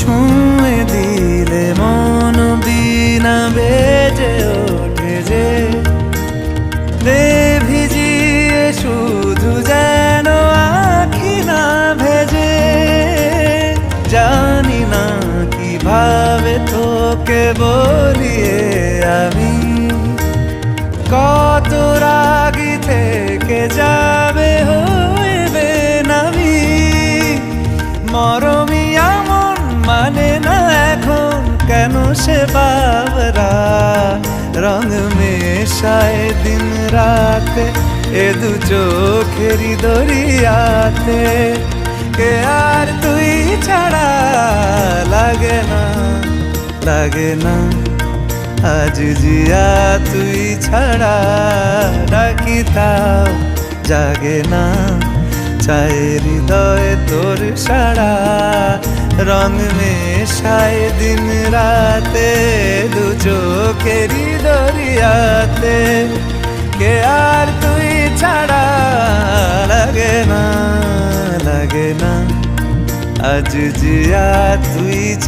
ছুঁয়ে দিলে মন বিনা বেজে ওঠে যে দে ভিজিয়ে শুধু যেন আখি না ভেজে। জানি না কিভাবে তোকে বলিয়ে আমি কত রাগি থেকে যাবে হইবে নামি। মরমি এমন মানে না এখন কেন সে বাবরা রং মেশায় দিন রাতে এ দু চোখেরই দরিয়াতে। কে আর তুই ছাড়া লাগে না লাগে না আজ জিয়া তুই ছাড়া ডাকি তাও জাগে না। চায় হৃদয় তোর সারা রং মেশায় দিন রাতে দু চোখেরই দরিয়াতে। কে আর তুই ছাড়া লাগে না লাগে না আজ জিয়া তুই ছাড়া।